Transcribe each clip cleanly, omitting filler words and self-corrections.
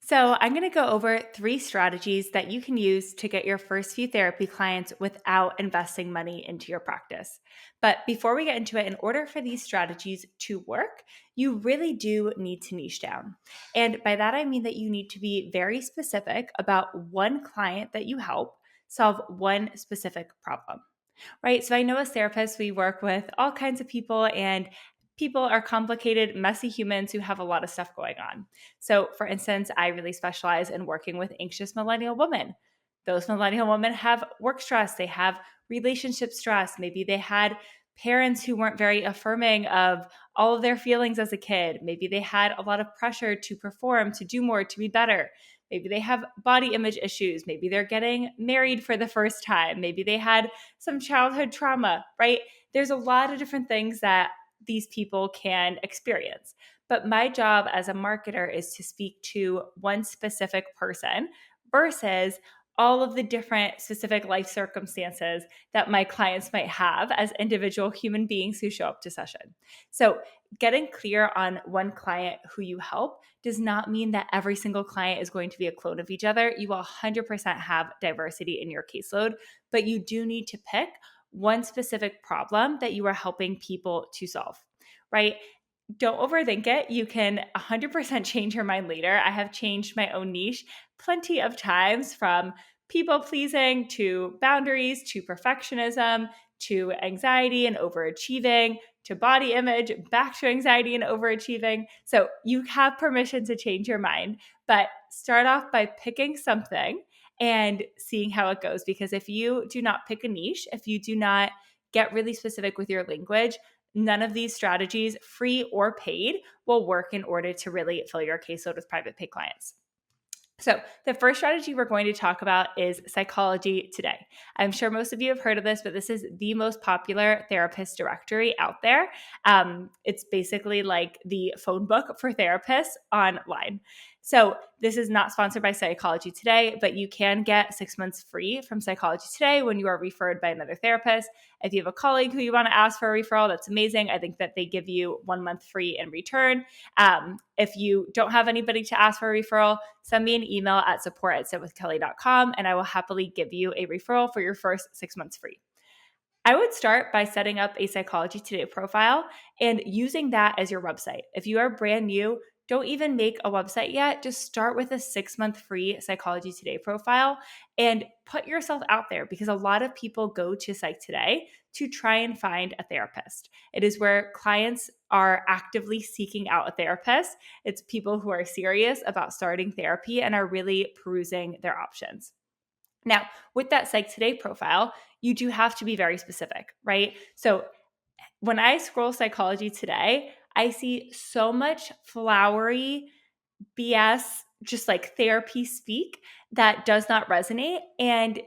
So, I'm going to go over 3 strategies that you can use to get your first few therapy clients without investing money into your practice. But before we get into it, in order for these strategies to work, you really do need to niche down. And by that, I mean that you need to be very specific about one client that you help solve one specific problem. Right. So I know as therapists, we work with all kinds of people, and people are complicated, messy humans who have a lot of stuff going on. So, for instance, I really specialize in working with anxious millennial women. Those millennial women have work stress, they have relationship stress. Maybe they had parents who weren't very affirming of all of their feelings as a kid. Maybe they had a lot of pressure to perform, to do more, to be better. Maybe they have body image issues. Maybe they're getting married for the first time. Maybe they had some childhood trauma, right? There's a lot of different things that these people can experience. But my job as a marketer is to speak to one specific person versus all of the different specific life circumstances that my clients might have as individual human beings who show up to session. So, getting clear on one client who you help does not mean that every single client is going to be a clone of each other. You will 100% have diversity in your caseload, but you do need to pick one specific problem that you are helping people to solve, right? Don't overthink it. You can 100% change your mind later. I have changed my own niche plenty of times, from people pleasing to boundaries to perfectionism to anxiety and overachieving to body image, back to anxiety and overachieving. So you have permission to change your mind, but start off by picking something and seeing how it goes. Because if you do not pick a niche, if you do not get really specific with your language, none of these strategies, free or paid, will work in order to really fill your caseload with private pay clients. So, the first strategy we're going to talk about is Psychology Today. I'm sure most of you have heard of this, but this is the most popular therapist directory out there. It's basically like the phone book for therapists online. So, this is not sponsored by Psychology Today, but you can get 6 months free from Psychology Today when you are referred by another therapist. If you have a colleague who you want to ask for a referral, that's amazing. I think that they give you 1 month free in return. If you don't have anybody to ask for a referral, send me an email at support@sitwithkelly.com, and I will happily give you a referral for your first 6 months free. I would start by setting up a Psychology Today profile and using that as your website. If you are brand new, don't even make a website yet. Just start with a 6 month free Psychology Today profile and put yourself out there, because a lot of people go to Psych Today to try and find a therapist. It is where clients are actively seeking out a therapist. It's people who are serious about starting therapy and are really perusing their options. Now, with that Psych Today profile, you do have to be very specific, right? So when I scroll Psychology Today, I see so much flowery BS, just like therapy speak, that does not resonate. And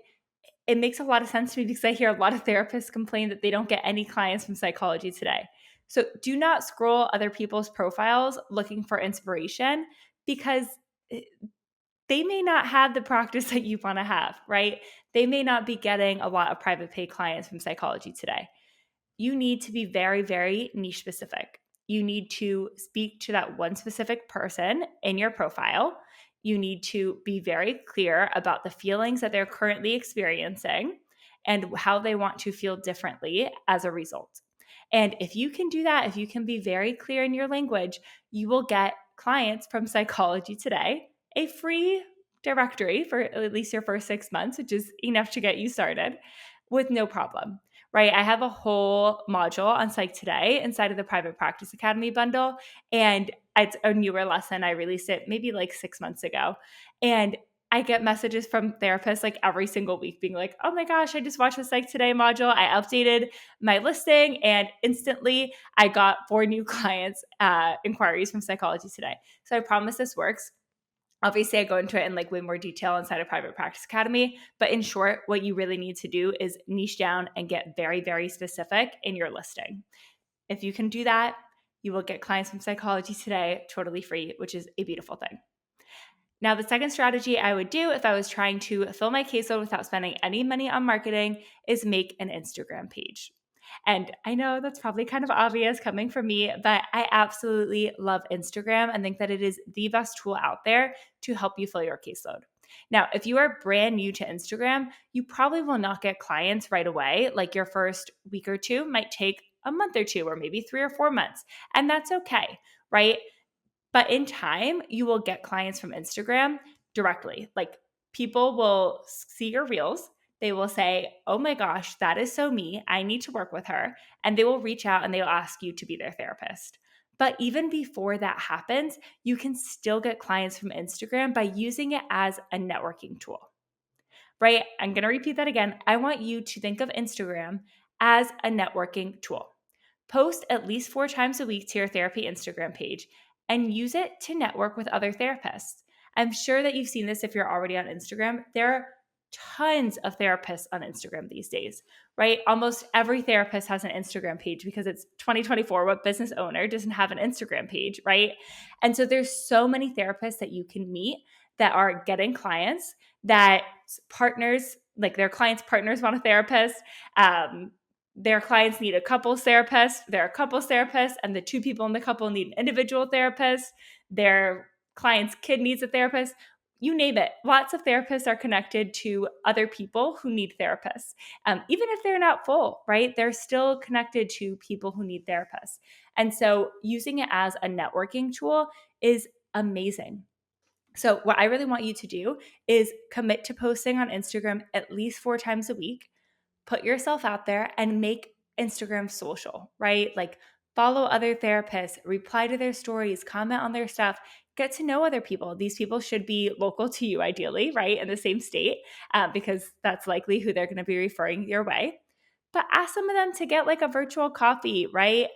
it makes a lot of sense to me, because I hear a lot of therapists complain that they don't get any clients from Psychology Today. So do not scroll other people's profiles looking for inspiration, because they may not have the practice that you want to have, right? They may not be getting a lot of private pay clients from Psychology Today. You need to be very, very niche specific. You need to speak to that one specific person in your profile. You need to be very clear about the feelings that they're currently experiencing and how they want to feel differently as a result. And if you can do that, if you can be very clear in your language, you will get clients from Psychology Today, a free directory for at least your first 6 months, which is enough to get you started with no problem, right? I have a whole module on Psych Today inside of the Private Practice Academy bundle, and it's a newer lesson. I released it maybe like 6 months ago. And I get messages from therapists like every single week being like, oh my gosh, I just watched the Psych Today module. I updated my listing, and instantly I got 4 new clients inquiries from Psychology Today. So I promise this works. Obviously, I go into it in like way more detail inside of Private Practice Academy. But in short, what you really need to do is niche down and get very, very specific in your listing. If you can do that, you will get clients from Psychology Today totally free, which is a beautiful thing. Now, the second strategy I would do if I was trying to fill my caseload without spending any money on marketing is make an Instagram page. And I know that's probably kind of obvious coming from me, but I absolutely love Instagram and think that it is the best tool out there to help you fill your caseload. Now, if you are brand new to Instagram, you probably will not get clients right away. Like your first week or two might take a month or two, or maybe 3 or 4 months. And that's okay, right? But in time, you will get clients from Instagram directly. Like people will see your reels. They will say, oh my gosh, that is so me. I need to work with her. And they will reach out and they'll ask you to be their therapist. But even before that happens, you can still get clients from Instagram by using it as a networking tool, right? I'm going to repeat that again. I want you to think of Instagram as a networking tool. Post at least 4 times a week to your therapy Instagram page and use it to network with other therapists. I'm sure that you've seen this if you're already on Instagram. There are tons of therapists on Instagram these days, right? Almost every therapist has an Instagram page because it's 2024. What business owner doesn't have an Instagram page, right? And so there's so many therapists that you can meet that are getting clients, that partners, like their clients' partners want a therapist. Their clients need a couples therapist, they're a couples therapist, and the two people in the couple need an individual therapist. Their client's kid needs a therapist. You name it. Lots of therapists are connected to other people who need therapists. Even if they're not full, right? They're still connected to people who need therapists. And so using it as a networking tool is amazing. So, what I really want you to do is commit to posting on Instagram at least 4 times a week. Put yourself out there and make Instagram social, right? Like follow other therapists, reply to their stories, comment on their stuff, get to know other people. These people should be local to you, ideally, right? In the same state, because that's likely who they're going to be referring your way. But ask some of them to get like a virtual coffee, right?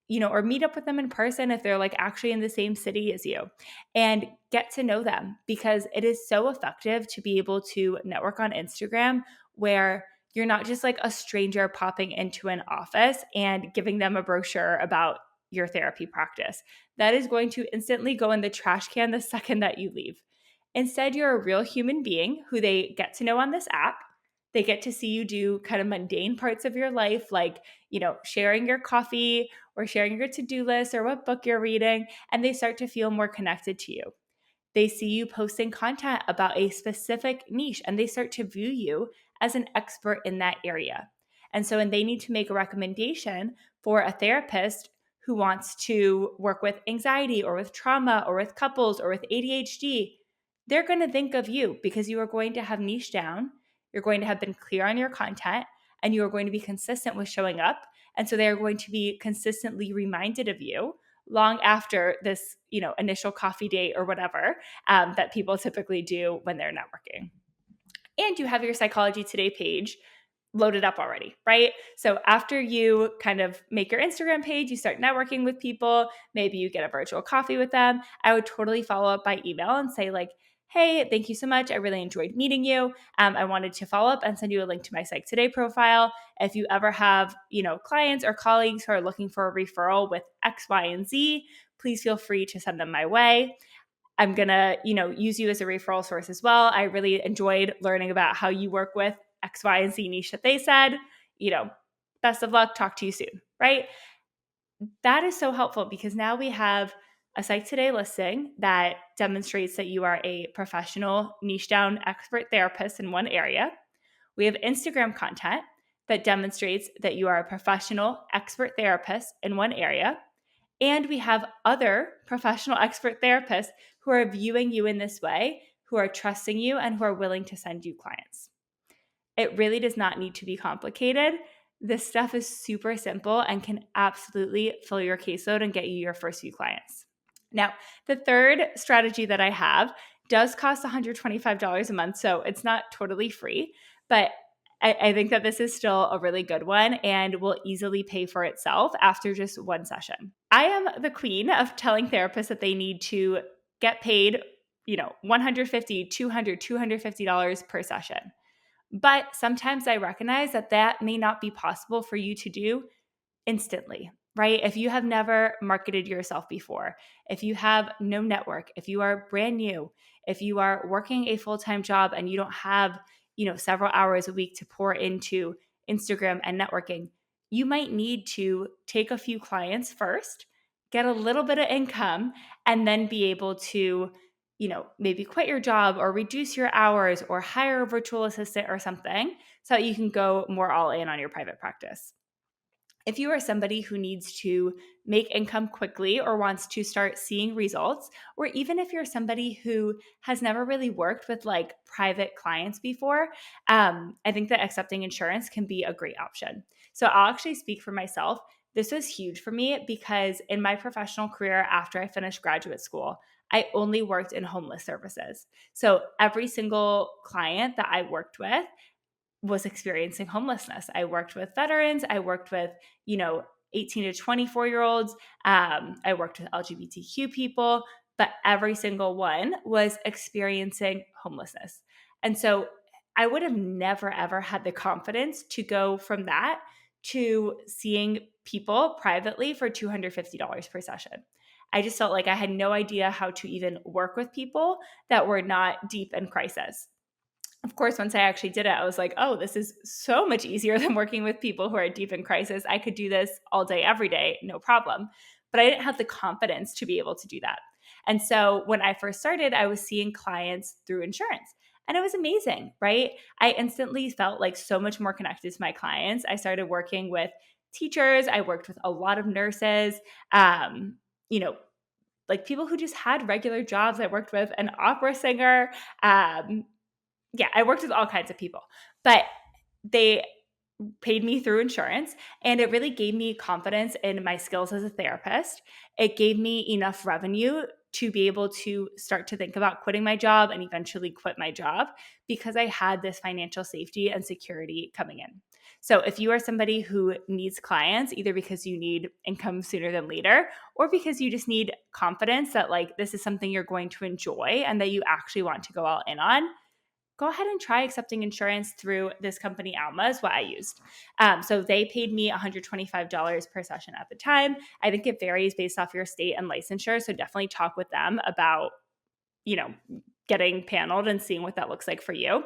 Or meet up with them in person if they're like actually in the same city as you, and get to know them, because it is so effective to be able to network on Instagram where you're not just like a stranger popping into an office and giving them a brochure about your therapy practice. That is going to instantly go in the trash can the second that you leave. Instead, you're a real human being who they get to know on this app. They get to see you do kind of mundane parts of your life, like, sharing your coffee or sharing your to-do list or what book you're reading, and they start to feel more connected to you. They see you posting content about a specific niche and they start to view you as an expert in that area. And so when they need to make a recommendation for a therapist who wants to work with anxiety or with trauma or with couples or with ADHD, they're going to think of you because you are going to have niche down, you're going to have been clear on your content, and you are going to be consistent with showing up. And so they're going to be consistently reminded of you long after this, initial coffee date or whatever that people typically do when they're networking. And you have your Psychology Today page loaded up already, right? So after you kind of make your Instagram page, you start networking with people, maybe you get a virtual coffee with them. I would totally follow up by email and say like, hey, thank you so much. I really enjoyed meeting you. I wanted to follow up and send you a link to my Psych Today profile. If you ever have, clients or colleagues who are looking for a referral with X, Y, and Z, please feel free to send them my way. I'm going to, use you as a referral source as well. I really enjoyed learning about how you work with X, Y, and Z niche that they said. Best of luck. Talk to you soon, right? That is so helpful because now we have a Psych Today listing that demonstrates that you are a professional niche down expert therapist in one area. We have Instagram content that demonstrates that you are a professional expert therapist in one area. And we have other professional expert therapists who are viewing you in this way, who are trusting you, and who are willing to send you clients. It really does not need to be complicated. This stuff is super simple and can absolutely fill your caseload and get you your first few clients. Now, the third strategy that I have does cost $125 a month, so it's not totally free, but I think that this is still a really good one and will easily pay for itself after just one session. I am the queen of telling therapists that they need to get paid, $150, $200, $250 per session. But sometimes I recognize that that may not be possible for you to do instantly, right? If you have never marketed yourself before, if you have no network, if you are brand new, if you are working a full-time job and you don't have, several hours a week to pour into Instagram and networking, you might need to take a few clients first, get a little bit of income, and then be able to, maybe quit your job or reduce your hours or hire a virtual assistant or something so that you can go more all in on your private practice. If you are somebody who needs to make income quickly or wants to start seeing results, or even if you're somebody who has never really worked with like private clients before, I think that accepting insurance can be a great option. So I'll actually speak for myself. This was huge for me because in my professional career after I finished graduate school, I only worked in homeless services. So every single client that I worked with was experiencing homelessness. I worked with veterans. I worked with, 18 to 24-year-olds. I worked with LGBTQ people, but every single one was experiencing homelessness. And so I would have never, ever had the confidence to go from that to seeing people privately for $250 per session. I just felt like I had no idea how to even work with people that were not deep in crisis. Of course, once I actually did it, I was like, oh, this is so much easier than working with people who are deep in crisis. I could do this all day, every day, no problem. But I didn't have the confidence to be able to do that. And so when I first started, I was seeing clients through insurance. And it was amazing, right? I instantly felt like so much more connected to my clients. I started working with teachers. I worked with a lot of nurses, um, you know, like people who just had regular jobs. I worked with an opera singer. I worked with all kinds of people, but they paid me through insurance, and it really gave me confidence in my skills as a therapist. It gave me enough revenue to be able to start to think about quitting my job and eventually quit my job because I had this financial safety and security coming in. So if you are somebody who needs clients, either because you need income sooner than later or because you just need confidence that like this is something you're going to enjoy and that you actually want to go all in on, go ahead and try accepting insurance through this company, Alma, is what I used. So they paid me $125 per session at the time. I think it varies based off your state and licensure. So definitely talk with them about, you know, getting paneled and seeing what that looks like for you.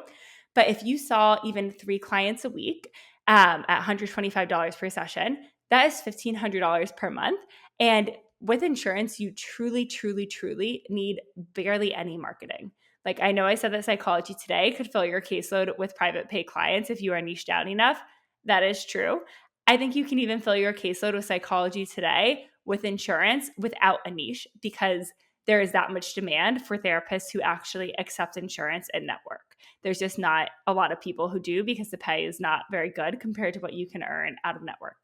But if you saw even 3 clients a week at $125 per session, that is $1,500 per month. And with insurance, you truly, truly, truly need barely any marketing. Like I know I said that Psychology Today could fill your caseload with private pay clients if you are niche down enough. That is true. I think you can even fill your caseload with Psychology Today with insurance without a niche because there is that much demand for therapists who actually accept insurance and network. There's just not a lot of people who do because the pay is not very good compared to what you can earn out of network.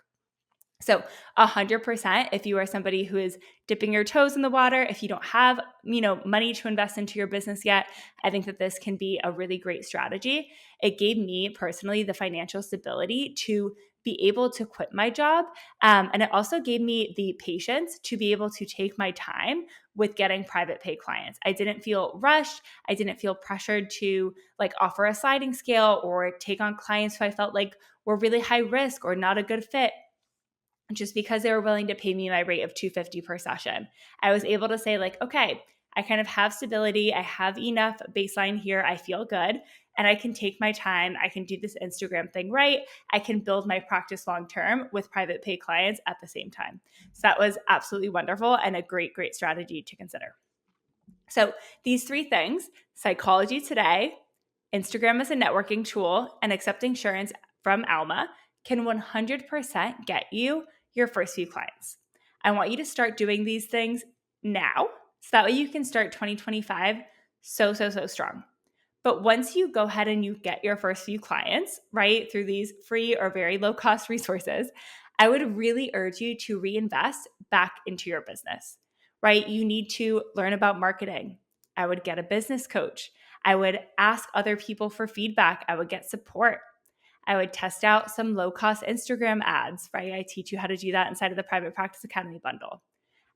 So 100%, if you are somebody who is dipping your toes in the water, if you don't have, money to invest into your business yet, I think that this can be a really great strategy. It gave me personally the financial stability to be able to quit my job. And it also gave me the patience to be able to take my time with getting private pay clients. I didn't feel rushed. I didn't feel pressured to like offer a sliding scale or take on clients who I felt like were really high risk or not a good fit just because they were willing to pay me my rate of $250 per session. I was able to say like, okay, I kind of have stability. I have enough baseline here. I feel good and I can take my time. I can do this Instagram thing right. I can build my practice long-term with private pay clients at the same time. So that was absolutely wonderful and a great, great strategy to consider. So these 3 things, Psychology Today, Instagram as a networking tool, and accepting insurance from Alma can 100% get you your first few clients. I want you to start doing these things now so that way you can start 2025 so strong. But once you go ahead and you get your first few clients, right, through these free or very low cost resources, I would really urge you to reinvest back into your business, right? You need to learn about marketing. I would get a business coach. I would ask other people for feedback. I would get support. I would test out some low cost Instagram ads, right? I teach you how to do that inside of the Private Practice Academy bundle.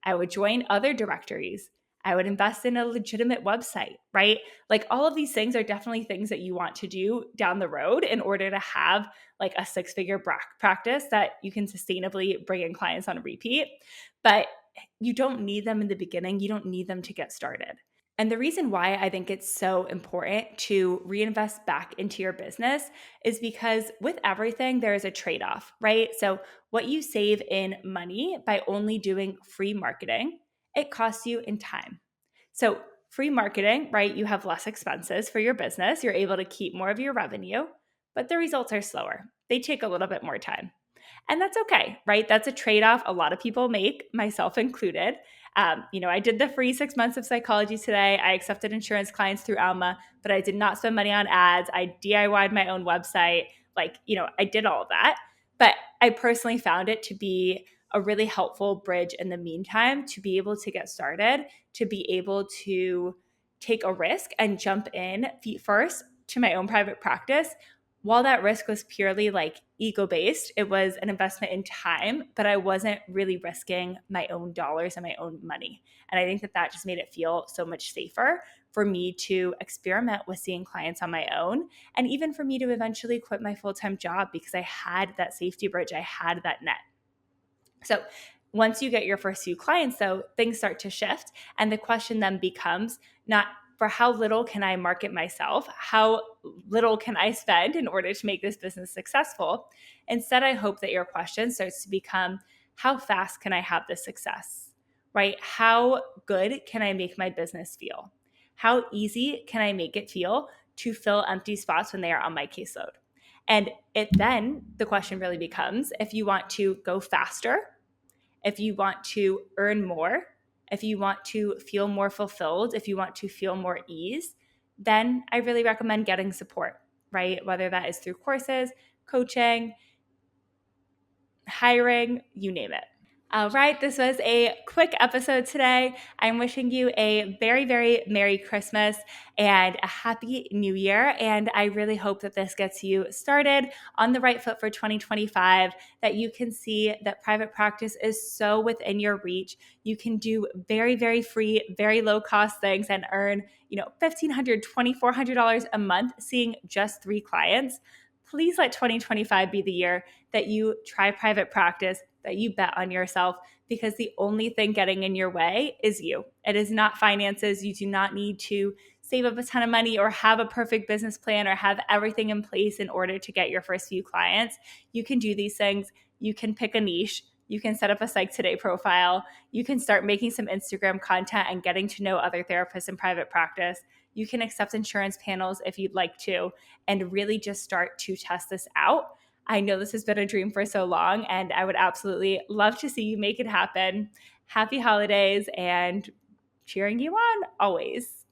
I would join other directories. I would invest in a legitimate website, right? Like all of these things are definitely things that you want to do down the road in order to have like a 6-figure practice that you can sustainably bring in clients on a repeat. But you don't need them in the beginning. You don't need them to get started. And the reason why I think it's so important to reinvest back into your business is because with everything, there is a trade off, right? So, what you save in money by only doing free marketing, it costs you in time. So, free marketing, right? You have less expenses for your business. You're able to keep more of your revenue, but the results are slower. They take a little bit more time. And that's okay, right? That's a trade off a lot of people make, myself included. I did the free 6 months of Psychology Today. I accepted insurance clients through Alma, but I did not spend money on ads. I DIY'd my own website. I did all of that. But I personally found it to be a really helpful bridge in the meantime to be able to get started, to be able to take a risk and jump in feet first to my own private practice. While that risk was purely ego based, it was an investment in time, but I wasn't really risking my own dollars and my own money. And I think that just made it feel so much safer for me to experiment with seeing clients on my own, and even for me to eventually quit my full time job because I had that safety bridge, I had that net. So once you get your first few clients, though, things start to shift. And the question then becomes not for how little can I market myself? How little can I spend in order to make this business successful? Instead, I hope that your question starts to become how fast can I have this success, right? How good can I make my business feel? How easy can I make it feel to fill empty spots when they are on my caseload? And the question really becomes if you want to go faster, if you want to earn more, if you want to feel more fulfilled, if you want to feel more ease, then I really recommend getting support, right? Whether that is through courses, coaching, hiring, you name it. All right, this was a quick episode today. I'm wishing you a very, very Merry Christmas and a Happy New Year. And I really hope that this gets you started on the right foot for 2025, that you can see that private practice is so within your reach. You can do very, very free, very low cost things and earn, $1,500, $2,400 a month seeing just 3 clients. Please let 2025 be the year that you try private practice, that you bet on yourself, because the only thing getting in your way is you. It is not finances. You do not need to save up a ton of money or have a perfect business plan or have everything in place in order to get your first few clients. You can do these things. You can pick a niche. You can set up a Psych Today profile. You can start making some Instagram content and getting to know other therapists in private practice. You can accept insurance panels if you'd like to, and really just start to test this out. I know this has been a dream for so long, and I would absolutely love to see you make it happen. Happy holidays, and cheering you on always.